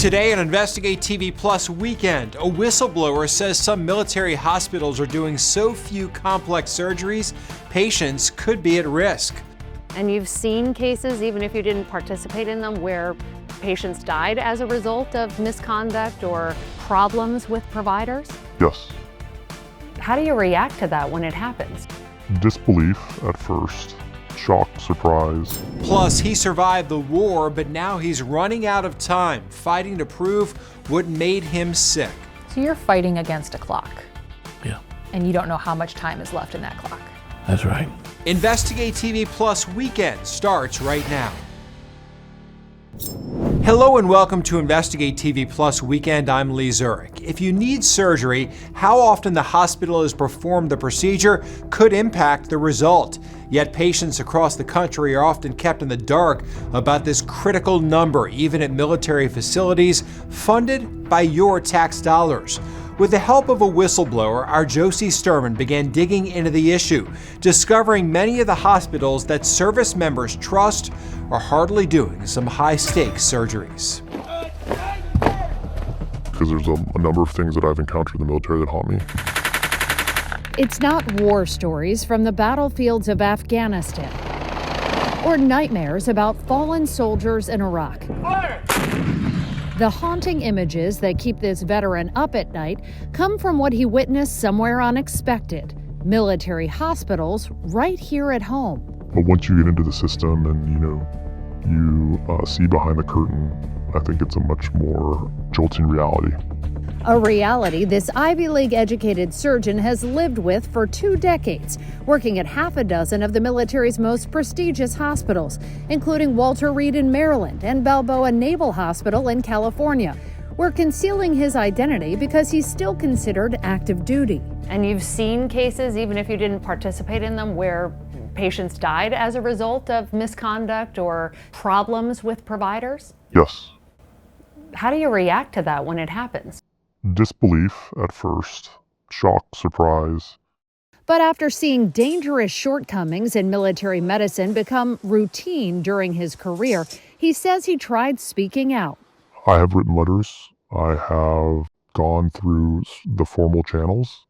Today on Investigate TV Plus Weekend, a whistleblower says some military hospitals are doing so few complex surgeries, patients could be at risk. And you've seen cases, even if you didn't participate in them, where patients died as a result of misconduct or problems with providers? Yes. How do you react to that when it happens? Disbelief at first, shock, surprise. Plus, he survived the war, but now he's running out of time, fighting to prove what made him sick. So you're fighting against a clock. Yeah. And you don't know how much time is left in that clock. That's right. Investigate TV Plus Weekend starts right now. Hello and welcome to Investigate TV Plus Weekend. I'm Lee Zurich. If you need surgery, how often the hospital has performed the procedure could impact the result. Yet patients across the country are often kept in the dark about this critical number, even at military facilities funded by your tax dollars. With the help of a whistleblower, our Joce Sterman began digging into the issue, discovering many of the hospitals that service members trust are hardly doing some high-stakes surgeries. Because there's a number of things that I've encountered in the military that haunt me. It's not war stories from the battlefields of Afghanistan or nightmares about fallen soldiers in Iraq. The haunting images that keep this veteran up at night come from what he witnessed somewhere unexpected: military hospitals right here at home. But once you get into the system and you see behind the curtain, I think it's a much more jolting reality. A reality this Ivy League-educated surgeon has lived with for 2 decades, working at half a dozen of the military's most prestigious hospitals, including Walter Reed in Maryland and Balboa Naval Hospital in California. We're concealing his identity because he's still considered active duty. And you've seen cases, even if you didn't participate in them, where patients died as a result of misconduct or problems with providers? Yes. How do you react to that when it happens? Disbelief at first, shock, surprise. But after seeing dangerous shortcomings in military medicine become routine during his career, he says he tried speaking out. I have written letters. I have gone through the formal channels,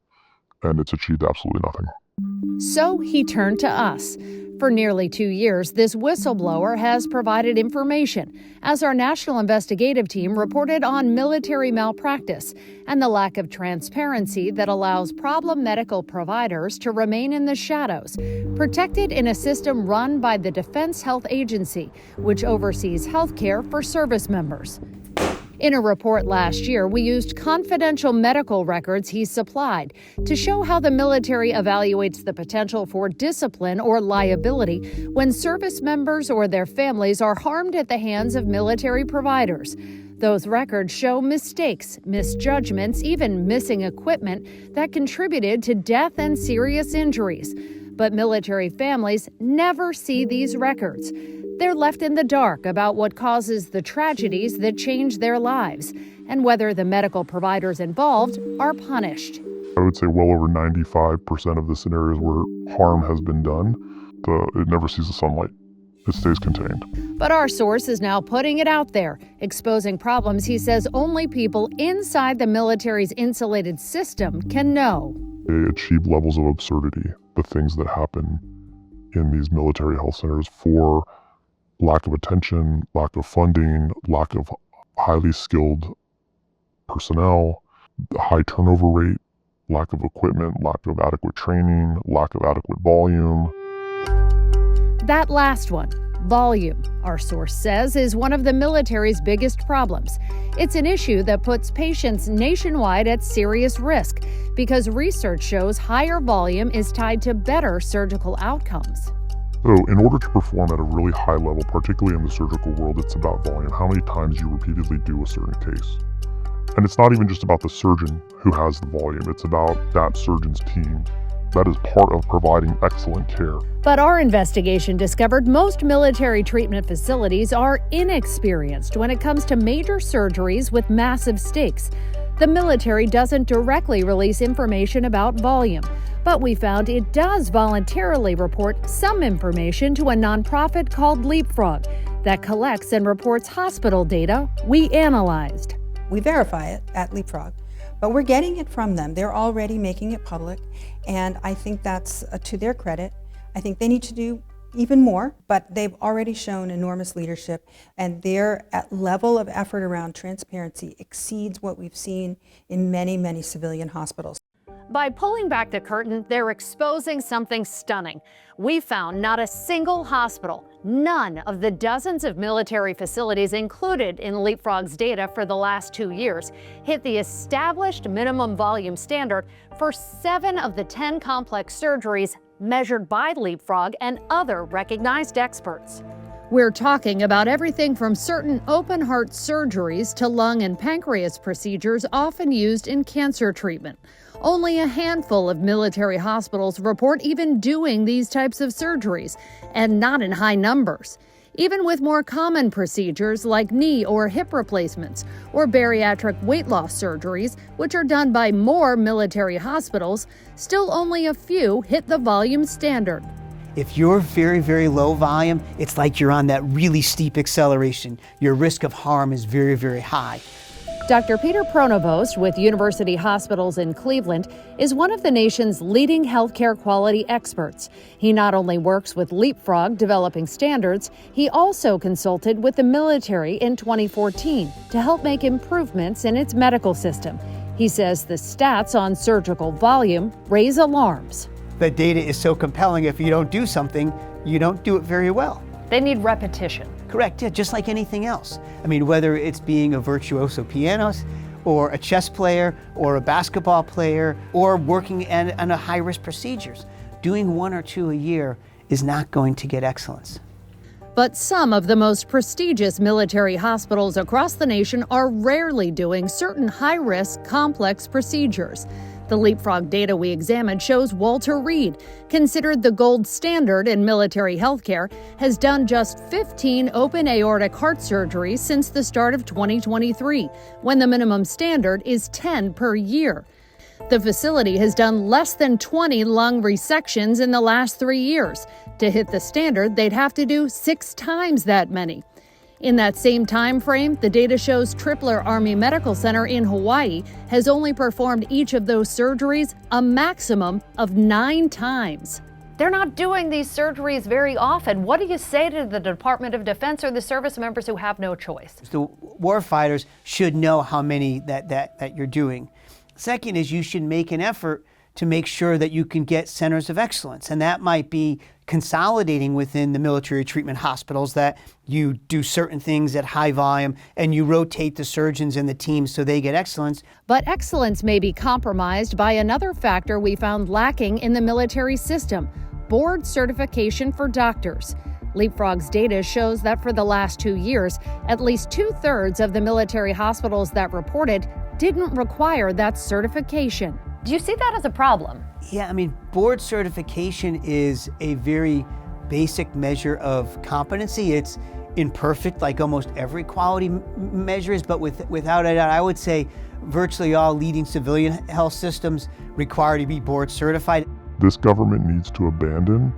and it's achieved absolutely nothing. So he turned to us. For nearly 2 years, this whistleblower has provided information as our national investigative team reported on military malpractice and the lack of transparency that allows problem medical providers to remain in the shadows, protected in a system run by the Defense Health Agency, which oversees health care for service members. In a report last year, we used confidential medical records he supplied to show how the military evaluates the potential for discipline or liability when service members or their families are harmed at the hands of military providers. Those records show mistakes, misjudgments, even missing equipment that contributed to death and serious injuries. But military families never see these records. They're left in the dark about what causes the tragedies that change their lives and whether the medical providers involved are punished. I would say well over 95% of the scenarios where harm has been done, it never sees the sunlight. It stays contained. But our source is now putting it out there, exposing problems he says only people inside the military's insulated system can know. They achieve levels of absurdity, the things that happen in these military health centers for lack of attention, lack of funding, lack of highly skilled personnel, high turnover rate, lack of equipment, lack of adequate training, lack of adequate volume. That last one, volume, our source says, is one of the military's biggest problems. It's an issue that puts patients nationwide at serious risk because research shows higher volume is tied to better surgical outcomes. So in order to perform at a really high level, particularly in the surgical world, it's about volume, how many times you repeatedly do a certain case. And it's not even just about the surgeon who has the volume, it's about that surgeon's team. That is part of providing excellent care. But our investigation discovered most military treatment facilities are inexperienced when it comes to major surgeries with massive stakes. The military doesn't directly release information about volume, but we found it does voluntarily report some information to a nonprofit called Leapfrog. that collects and reports hospital data we analyzed. We verify it at Leapfrog, but we're getting it from them. They're already making it public, and I think that's to their credit. I think they need to do even more, but they've already shown enormous leadership, and their level of effort around transparency exceeds what we've seen in many, many civilian hospitals. By pulling back the curtain, they're exposing something stunning. We found not a single hospital, none of the dozens of military facilities included in Leapfrog's data for the last 2 years, hit the established minimum volume standard for 7 of the 10 complex surgeries measured by Leapfrog and other recognized experts. We're talking about everything from certain open heart surgeries to lung and pancreas procedures often used in cancer treatment. Only a handful of military hospitals report even doing these types of surgeries, and not in high numbers. Even with more common procedures like knee or hip replacements or bariatric weight loss surgeries, which are done by more military hospitals, still only a few hit the volume standard. If you're very, very low volume, it's like you're on that really steep acceleration. Your risk of harm is very, very high. Dr. Peter Pronovost with University Hospitals in Cleveland is one of the nation's leading healthcare quality experts. He not only works with Leapfrog developing standards, he also consulted with the military in 2014 to help make improvements in its medical system. He says the stats on surgical volume raise alarms. The data is so compelling, if you don't do something, you don't do it very well. They need repetition. Correct, yeah, just like anything else. I mean, whether it's being a virtuoso pianist, or a chess player, or a basketball player, or working on a high-risk procedures, doing 1 or 2 a year is not going to get excellence. But some of the most prestigious military hospitals across the nation are rarely doing certain high-risk, complex procedures. The Leapfrog data we examined shows Walter Reed, considered the gold standard in military healthcare, has done just 15 open aortic heart surgeries since the start of 2023, when the minimum standard is 10 per year. The facility has done less than 20 lung resections in the last 3 years. To hit the standard, they'd have to do 6 times that many. In that same time frame, the data shows Tripler Army Medical Center in Hawaii has only performed each of those surgeries a maximum of 9 times. They're not doing these surgeries very often. What do you say to the Department of Defense or the service members who have no choice? The warfighters should know how many that you're doing. Second is you should make an effort to make sure that you can get centers of excellence, and that might be consolidating within the military treatment hospitals, that you do certain things at high volume and you rotate the surgeons and the teams so they get excellence. But excellence may be compromised by another factor we found lacking in the military system: board certification for doctors. Leapfrog's data shows that for the last 2 years, at least 2/3 of the military hospitals that reported didn't require that certification. Do you see that as a problem? Yeah, I mean, board certification is a very basic measure of competency. It's imperfect, like almost every quality measure is, but without a doubt, I would say virtually all leading civilian health systems require to be board certified. This government needs to abandon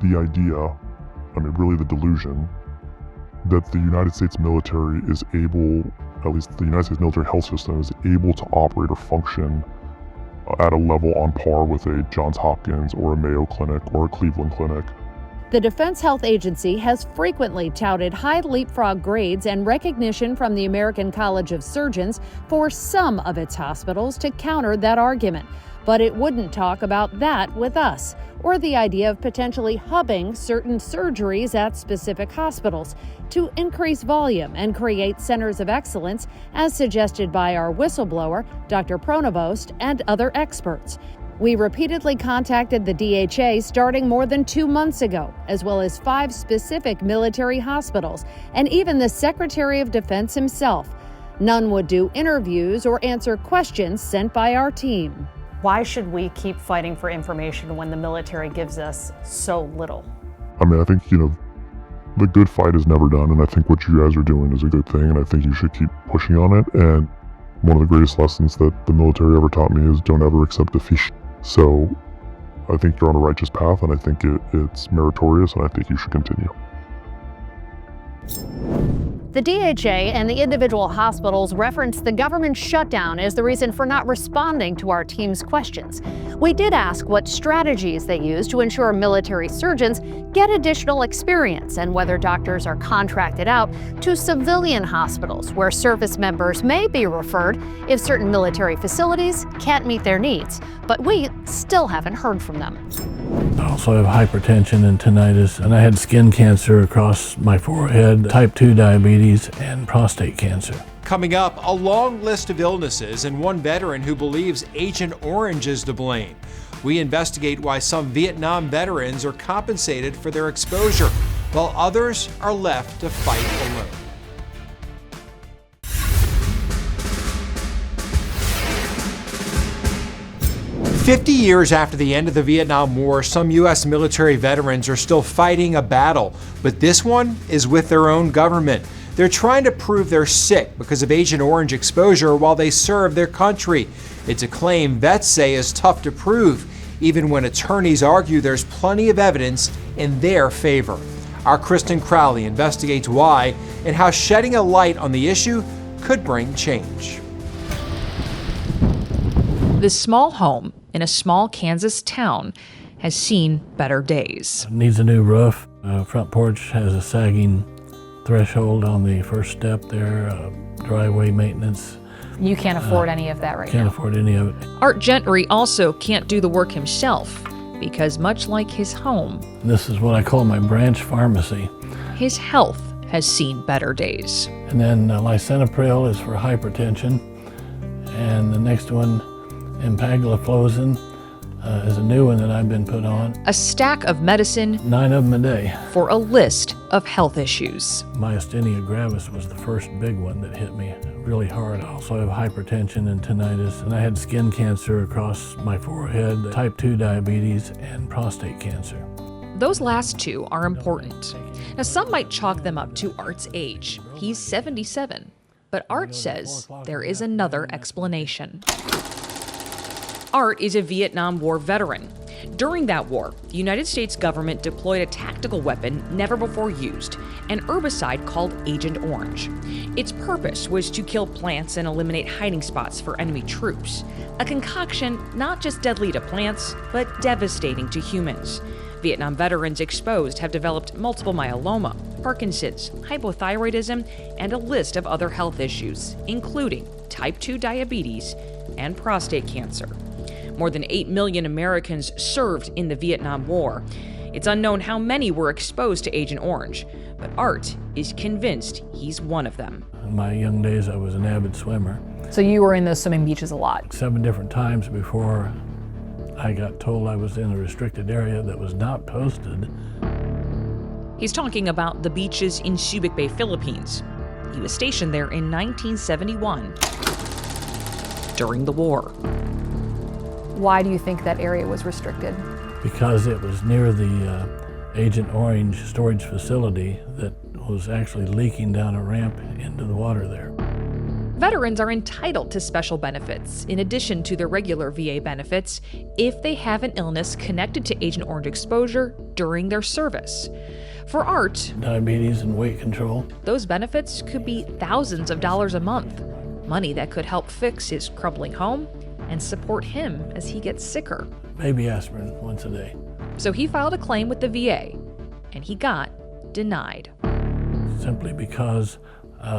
the idea, I mean, really the delusion, that the United States military is able, at least the United States military health system is able to operate or function at a level on par with a Johns Hopkins or a Mayo Clinic or a Cleveland Clinic. The Defense Health Agency has frequently touted high Leapfrog grades and recognition from the American College of Surgeons for some of its hospitals to counter that argument. But it wouldn't talk about that with us, or the idea of potentially hubbing certain surgeries at specific hospitals to increase volume and create centers of excellence, as suggested by our whistleblower, Dr. Pronovost, and other experts. We repeatedly contacted the DHA starting more than 2 months ago, as well as 5 specific military hospitals, and even the Secretary of Defense himself. None would do interviews or answer questions sent by our team. Why should we keep fighting for information when the military gives us so little? I mean, I think, the good fight is never done, and I think what you guys are doing is a good thing, and I think you should keep pushing on it. And one of the greatest lessons that the military ever taught me is don't ever accept defeat. So I think you're on a righteous path, and I think it's meritorious, and I think you should continue. The DHA and the individual hospitals referenced the government shutdown as the reason for not responding to our team's questions. We did ask what strategies they use to ensure military surgeons get additional experience and whether doctors are contracted out to civilian hospitals where service members may be referred if certain military facilities can't meet their needs. But we still haven't heard from them. I also have hypertension and tinnitus, and I had skin cancer across my forehead, type 2 diabetes, and prostate cancer. Coming up, a long list of illnesses and one veteran who believes Agent Orange is to blame. We investigate why some Vietnam veterans are compensated for their exposure, while others are left to fight alone. 50 years after the end of the Vietnam War, some U.S. military veterans are still fighting a battle, but this one is with their own government. They're trying to prove they're sick because of Agent Orange exposure while they serve their country. It's a claim vets say is tough to prove, even when attorneys argue there's plenty of evidence in their favor. Our Kristen Crowley investigates why and how shedding a light on the issue could bring change. This small home in a small Kansas town has seen better days. It needs a new roof. Front porch has a sagging threshold on the first step there, driveway maintenance. You can't afford any of that right Can't now. afford any of it. Art Gentry also can't do the work himself because, much like his home, This is what I call my branch pharmacy. his health has seen better days. And then lisinopril is for hypertension. And the next one, empagliflozin, is a new one that I've been put on. A stack of medicine 9 of them a day. for a list of health issues. Myasthenia gravis was the first big one that hit me really hard. I also have hypertension and tinnitus, and I had skin cancer across my forehead, type 2 diabetes, and prostate cancer. Those last two are important. Now, some might chalk them up to Art's age. He's 77. But Art says there is another explanation. Art is a Vietnam War veteran. During that war, the United States government deployed a tactical weapon never before used, an herbicide called Agent Orange. Its purpose was to kill plants and eliminate hiding spots for enemy troops, a concoction not just deadly to plants, but devastating to humans. Vietnam veterans exposed have developed multiple myeloma, Parkinson's, hypothyroidism, and a list of other health issues, including type 2 diabetes and prostate cancer. More than 8 million Americans served in the Vietnam War. It's unknown how many were exposed to Agent Orange, but Art is convinced he's one of them. In my young days, I was an avid swimmer. So you were in those swimming beaches a lot. 7 different times before I got told I was in a restricted area that was not posted. He's talking about the beaches in Subic Bay, Philippines. He was stationed there in 1971 during the war. Why do you think that area was restricted? Because it was near the Agent Orange storage facility that was actually leaking down a ramp into the water there. Veterans are entitled to special benefits, in addition to their regular VA benefits, if they have an illness connected to Agent Orange exposure during their service. For Art, Diabetes and weight control. those benefits could be thousands of dollars a month, money that could help fix his crumbling home and support him as he gets sicker. Baby aspirin once a day. So he filed a claim with the VA, and he got denied. Simply because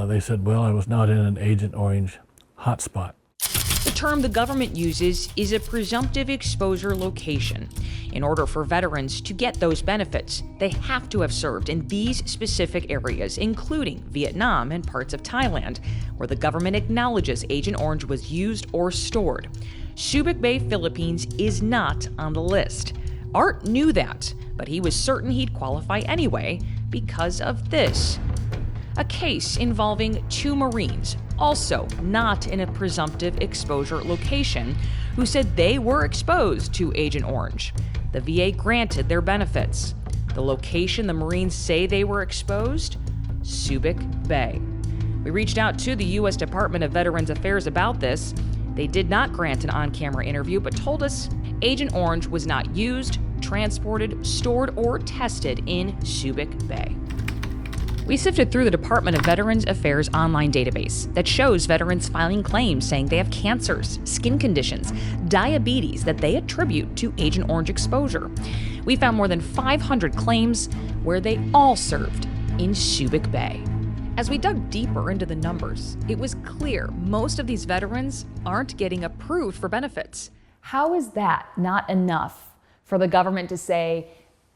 they said, well, I was not in an Agent Orange hotspot. The term the government uses is a presumptive exposure location. In order for veterans to get those benefits, they have to have served in these specific areas, including Vietnam and parts of Thailand, where the government acknowledges Agent Orange was used or stored. Subic Bay, Philippines is not on the list. Art knew that, but he was certain he'd qualify anyway because of this. A case involving 2 Marines, also not in a presumptive exposure location, who said they were exposed to Agent Orange. The VA granted their benefits. The location the Marines say they were exposed? Subic Bay. We reached out to the U.S. Department of Veterans Affairs about this. They did not grant an on-camera interview, but told us Agent Orange was not used, transported, stored, or tested in Subic Bay. We sifted through the Department of Veterans Affairs online database that shows veterans filing claims saying they have cancers, skin conditions, diabetes that they attribute to Agent Orange exposure. We found more than 500 claims where they all served in Subic Bay. As we dug deeper into the numbers, it was clear most of these veterans aren't getting approved for benefits. How is that not enough for the government to say,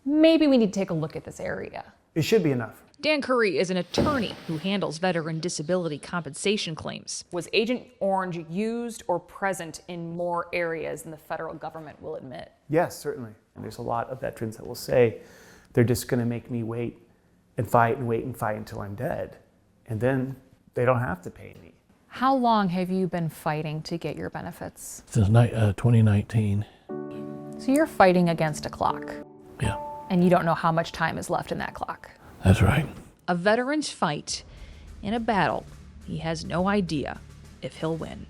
maybe we need to take a look at this area? It should be enough. Dan Curry is an attorney who handles veteran disability compensation claims. Was Agent Orange used or present in more areas than the federal government will admit? Yes, certainly. And there's a lot of veterans that will say, they're just going to make me wait and fight and wait and fight until I'm dead. And then they don't have to pay me. How long have you been fighting to get your benefits? Since 2019. So you're fighting against a clock. Yeah, And you don't know how much time is left in that clock. that's right. A veteran's fight in a battle he has no idea if he'll win.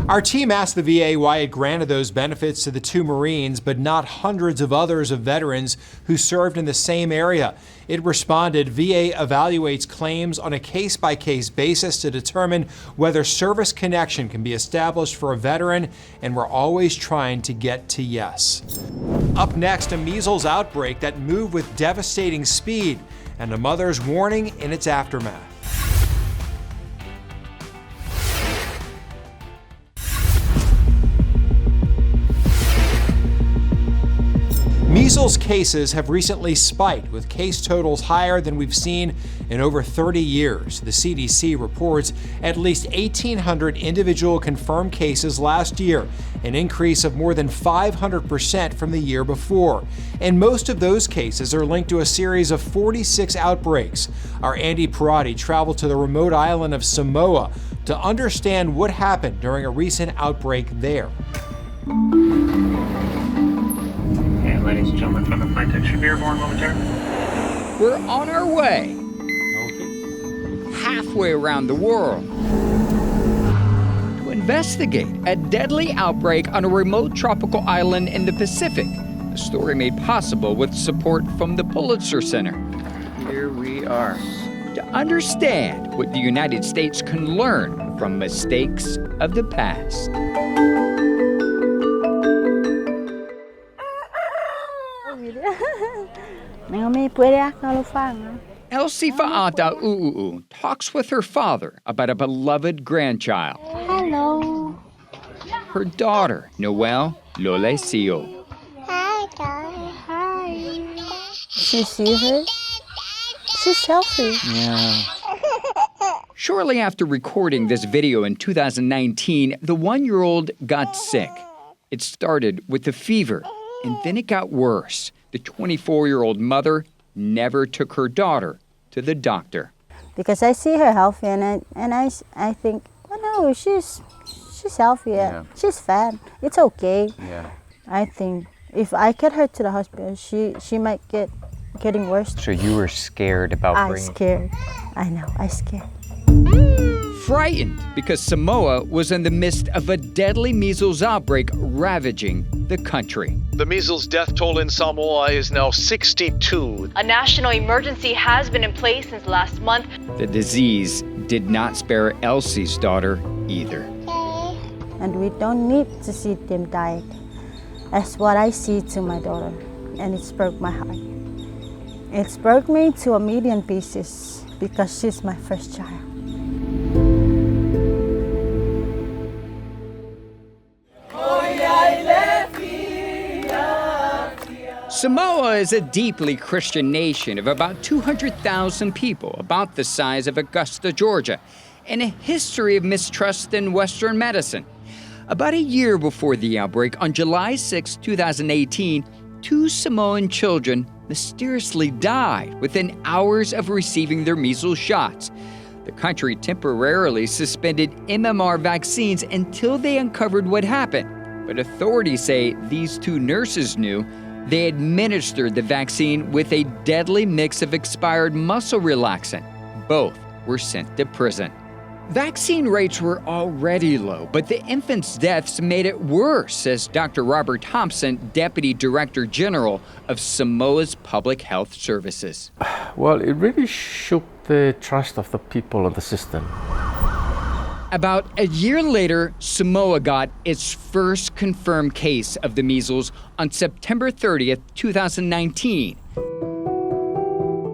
Our team asked the VA why it granted those benefits to the two Marines, but not hundreds of others of veterans who served in the same area. It responded, VA evaluates claims on a case-by-case basis to determine whether service connection can be established for a veteran, and we're always trying to get to yes. Up next, a measles outbreak that moved with devastating speed, and a mother's warning in its aftermath. Measles cases have recently spiked, with case totals higher than we've seen in over 30 years. The CDC reports at least 1,800 individual confirmed cases last year, an increase of more than 500% from the year before. And most of those cases are linked to a series of 46 outbreaks. Our Andy Perotti traveled to the remote island of Samoa to understand what happened during a recent outbreak there. Ladies and gentlemen, from the flight deck, should be airborne momentarily. We're on our way. Halfway around the world to investigate a deadly outbreak on a remote tropical island in the Pacific. A story made possible with support from the Pulitzer Center. Here we are. To understand what the United States can learn from mistakes of the past. Elsie Fa'ata U'u'u talks with her father about a beloved grandchild. Hello. Her daughter, Noelle Lolesio. Hi, guys. Hi. She see her? She's healthy. Yeah. Shortly after recording this video in 2019, the 1-year-old got sick. It started with a fever, and then it got worse. The 24-year-old mother never took her daughter to the doctor. Because I see her healthy, and I think, oh no, she's healthy. Yeah. She's fat. It's okay. Yeah. I think if I get her to the hospital, she might getting worse. So you were scared about bringing... I'm scared. I know. I'm scared. Frightened because Samoa was in the midst of a deadly measles outbreak ravaging the country. The measles death toll in Samoa is now 62. A national emergency has been in place since last month. The disease did not spare Elsie's daughter either. And we don't need to see them die. That's what I see to my daughter, and it's broke my heart. It's broke me to a million pieces because she's my first child. Samoa is a deeply Christian nation of about 200,000 people, about the size of Augusta, Georgia, and a history of mistrust in Western medicine. About a year before the outbreak, on July 6, 2018, 2 Samoan children mysteriously died within hours of receiving their measles shots. The country temporarily suspended MMR vaccines until they uncovered what happened. But authorities say these 2 nurses knew. They administered the vaccine with a deadly mix of expired muscle relaxant. Both were sent to prison. Vaccine rates were already low, but the infants' deaths made it worse, says Dr. Robert Thompson, Deputy Director General of Samoa's Public Health Services. Well, it really shook the trust of the people of the system. About a year later, Samoa got its first confirmed case of the measles on September 30th, 2019.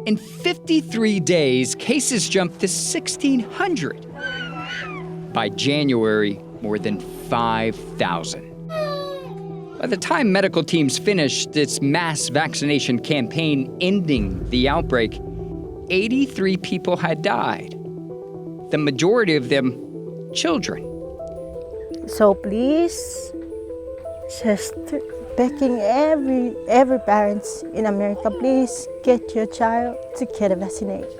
In 53 days, cases jumped to 1,600. By January, more than 5,000. By the time medical teams finished its mass vaccination campaign ending the outbreak, 83 people had died. The majority of them children. So please, just begging every parents in America, please get your child to get vaccinated.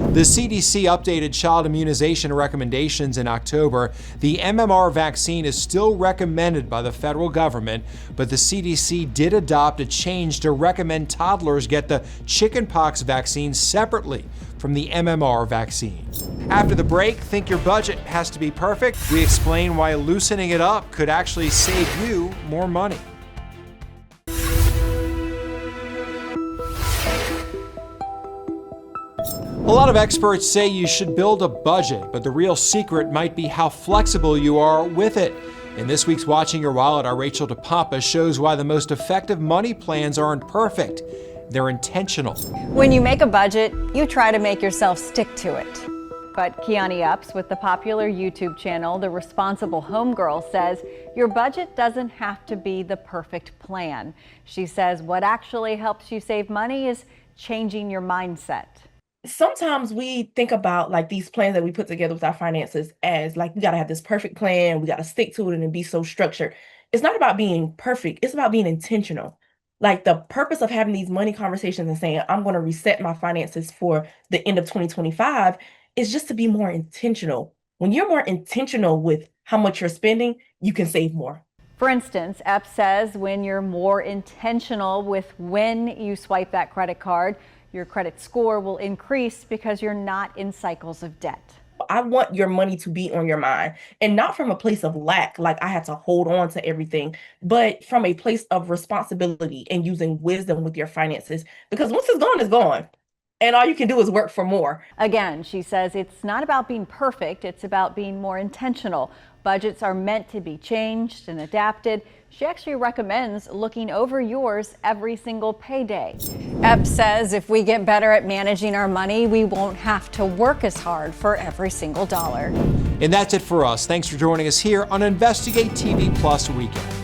The CDC updated child immunization recommendations in October. The MMR vaccine is still recommended by the federal government, but the CDC did adopt a change to recommend toddlers get the chickenpox vaccine separately from the MMR vaccine. After the break, think your budget has to be perfect? We explain why loosening it up could actually save you more money. A lot of experts say you should build a budget, but the real secret might be how flexible you are with it. In this week's Watching Your Wallet, our Rachel DePompa shows why the most effective money plans aren't perfect. They're intentional. When you make a budget, you try to make yourself stick to it. But Kiani Upps with the popular YouTube channel, The Responsible Homegirl, says your budget doesn't have to be the perfect plan. She says what actually helps you save money is changing your mindset. Sometimes we think about like these plans that we put together with our finances as like, we got to have this perfect plan. We got to stick to it and be so structured. It's not about being perfect. It's about being intentional. Like the purpose of having these money conversations and saying, I'm going to reset my finances for the end of 2025 is just to be more intentional. When you're more intentional with how much you're spending, you can save more. For instance, Epps says when you're more intentional with when you swipe that credit card, your credit score will increase because you're not in cycles of debt. I want your money to be on your mind, and not from a place of lack, like I had to hold on to everything, but from a place of responsibility and using wisdom with your finances, because once it's gone, and all you can do is work for more. Again, she says it's not about being perfect, it's about being more intentional. Budgets are meant to be changed and adapted. She actually recommends looking over yours every single payday. Epps says if we get better at managing our money, we won't have to work as hard for every single dollar. And that's it for us. Thanks for joining us here on Investigate TV Plus Weekend.